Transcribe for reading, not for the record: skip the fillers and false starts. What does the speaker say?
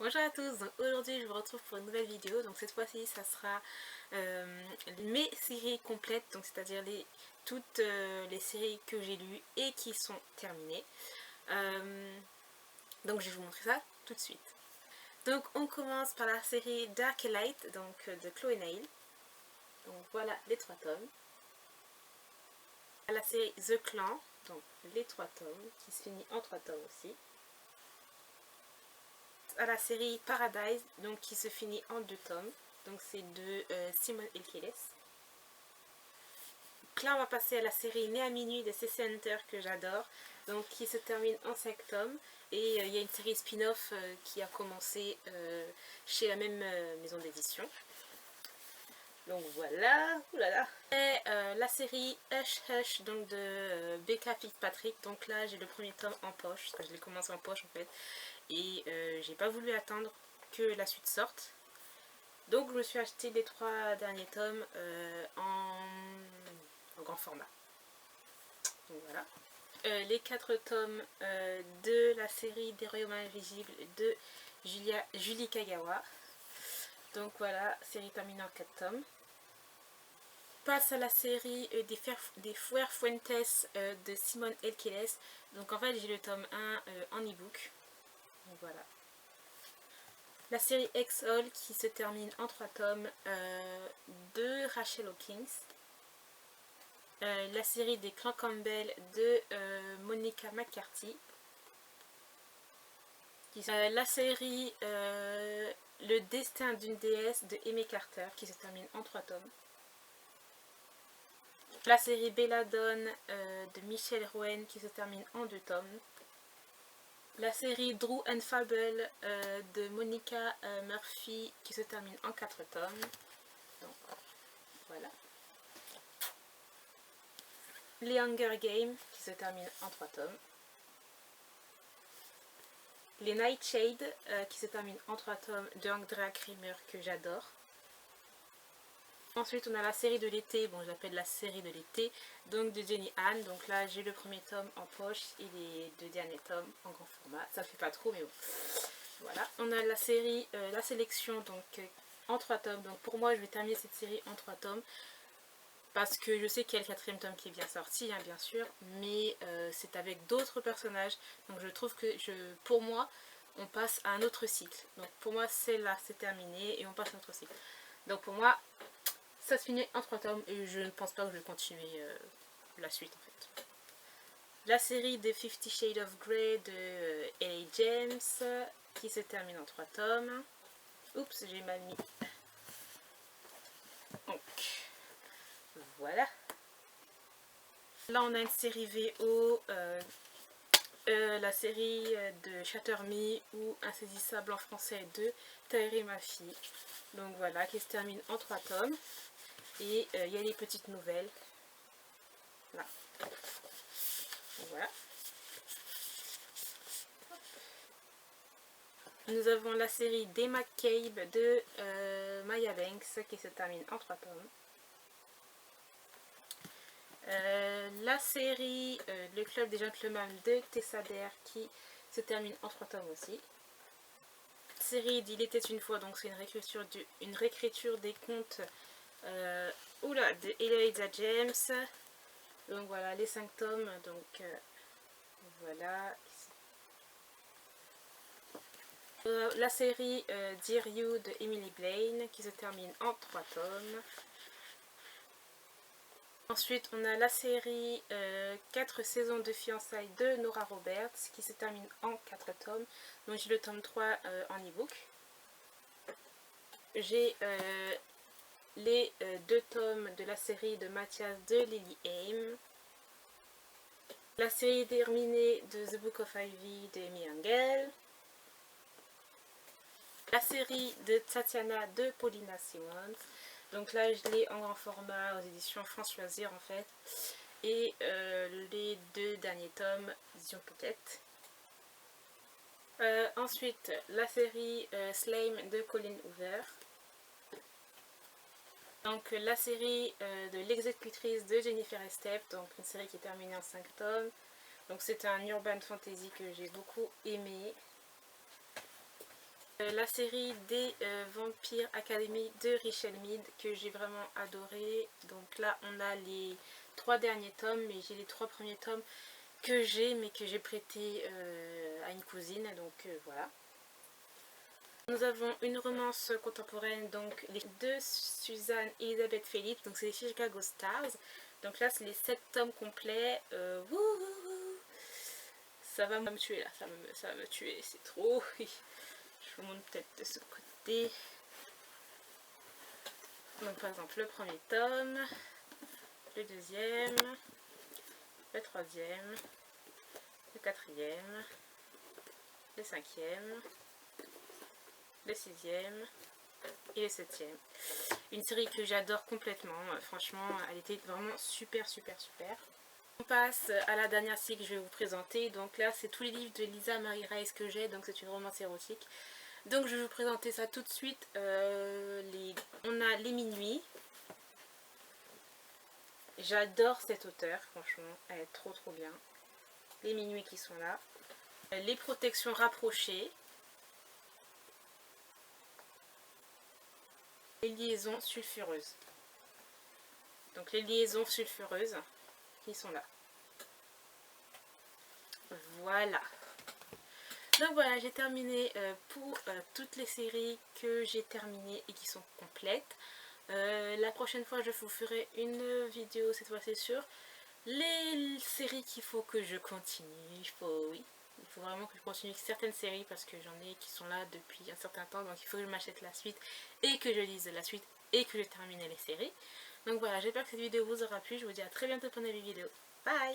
Bonjour à tous, donc aujourd'hui je vous retrouve pour une nouvelle vidéo. Donc cette fois-ci ça sera mes séries complètes, donc c'est-à-dire toutes les séries que j'ai lues et qui sont terminées. Donc je vais vous montrer ça tout de suite. Donc on commence par la série Dark et Light, donc de Chloé Neil. Donc voilà les 3 tomes. La série The Clan, donc les 3 tomes, qui se finit en 3 tomes aussi. À la série Paradise, donc qui se finit en 2 tomes, donc c'est de Simone Elkeles. Donc là on va passer à la série Né à minuit de C.C. Hunter que j'adore, donc qui se termine en 5 tomes, et il y a une série spin-off qui a commencé chez la même maison d'édition. Donc voilà, oulala. Et la série Hush Hush, donc de Becca Fitzpatrick. Donc là j'ai le premier tome en poche, parce que je l'ai commencé en poche en fait, et j'ai pas voulu attendre que la suite sorte. Donc je me suis acheté les 3 derniers tomes en grand format. Donc voilà. Les 4 tomes de la série des Royaumes Invisibles de Julie Kagawa. Donc voilà, série terminée en 4 tomes. Passe à la série des Fuerfuentes de Simone Elkeles. Donc en fait j'ai le tome 1 en e-book. Donc voilà. La série X-All qui se termine en 3 tomes de Rachel Hawkins. La série des Clans Campbell de Monica McCarthy. La série Le destin d'une déesse de Aimee Carter qui se termine en 3 tomes. La série Belladonna de Michelle Rowan qui se termine en 2 tomes. La série Drew and Fable de Monica Murphy qui se termine en 4 tomes. Donc voilà. Les Hunger Games qui se terminent en 3 tomes. Les Nightshade qui se terminent en 3 tomes de Andrea Kramer que j'adore. Ensuite on a la série de l'été, bon j'appelle la série de l'été, donc de Jenny Han. Donc là j'ai le premier tome en poche et les 2 derniers tomes en grand format. Ça fait pas trop mais bon. Voilà. On a la série, la sélection donc en 3 tomes. Donc pour moi je vais terminer cette série en 3 tomes. Parce que je sais qu'il y a le 4e tome qui est bien sorti, hein, bien sûr. Mais c'est avec d'autres personnages. Donc je trouve que pour moi on passe à un autre cycle. Donc pour moi celle-là c'est terminé et on passe à un autre cycle. Donc pour moi ça se finit en 3 tomes et je ne pense pas que je vais continuer la suite en fait. La série de 50 Shades of Grey de L.A. James qui se termine en 3 tomes. Oups, j'ai mal mis. Donc voilà. Là on a une série VO, la série de Shatter Me ou Insaisissable en français de Taïri Mafi. Donc voilà, qui se termine en 3 tomes. Et il y a les petites nouvelles. Là. Donc voilà. Nous avons la série des McCabe de Maya Banks qui se termine en 3 tomes. La série Le Club des Gentlemen de Tessa Dare qui se termine en 3 tomes aussi. Série d'Il était une fois, donc c'est une réécriture des contes de Eloisa James. Donc voilà les 5 tomes. Donc voilà. La série Dear You de Emily Blaine qui se termine en 3 tomes. Ensuite on a la série 4 saisons de fiançailles de Nora Roberts qui se termine en 4 tomes. Donc j'ai le tome 3 en e-book. J'ai les 2 tomes de la série de Mathias de Lily Aim. La série terminée de The Book of Ivy de Amy Engel. La série de Tatiana de Paulina Simons. Donc là je l'ai en grand format aux éditions France Loisirs en fait. Et les 2 derniers tomes édition Pocket. Ensuite la série Slime de Colleen Hoover. Donc la série de l'exécutrice de Jennifer Estep, donc une série qui est terminée en 5 tomes. Donc c'est un urban fantasy que j'ai beaucoup aimé. La série des Vampire Academy de Richelle Mead que j'ai vraiment adoré. Donc là on a les 3 derniers tomes, mais j'ai les 3 premiers tomes que j'ai mais que j'ai prêté à une cousine, donc voilà. Nous avons une romance contemporaine, donc les deux Suzanne et Elisabeth Phillips, donc c'est les Chicago Stars. Donc là c'est les 7 tomes complets. Ça va me tuer là, ça va me tuer, c'est trop. Je vous montre peut-être de ce côté. Donc par exemple le premier tome, le deuxième, le troisième, le quatrième, le cinquième, le sixième et le septième. Une série que j'adore complètement, franchement elle était vraiment super. On passe à la dernière série que je vais vous présenter. Donc là c'est tous les livres de Lisa Marie Rice que j'ai, donc c'est une romance érotique. Donc je vais vous présenter ça tout de suite. On a Les Minuits. J'adore cette auteure, franchement, elle est trop bien. Les Minuits qui sont là. Les Protections rapprochées. Les Liaisons sulfureuses. Donc les liaisons sulfureuses qui sont là. Voilà. Donc voilà, j'ai terminé pour toutes les séries que j'ai terminées et qui sont complètes. La prochaine fois je vous ferai une vidéo cette fois-ci sur les séries qu'il faut que je continue. Il faut vraiment que je continue certaines séries parce que j'en ai qui sont là depuis un certain temps, donc il faut que je m'achète la suite et que je lise la suite et que je termine les séries. Donc voilà, j'espère que cette vidéo vous aura plu. Je vous dis à très bientôt pour une nouvelle vidéo. Bye!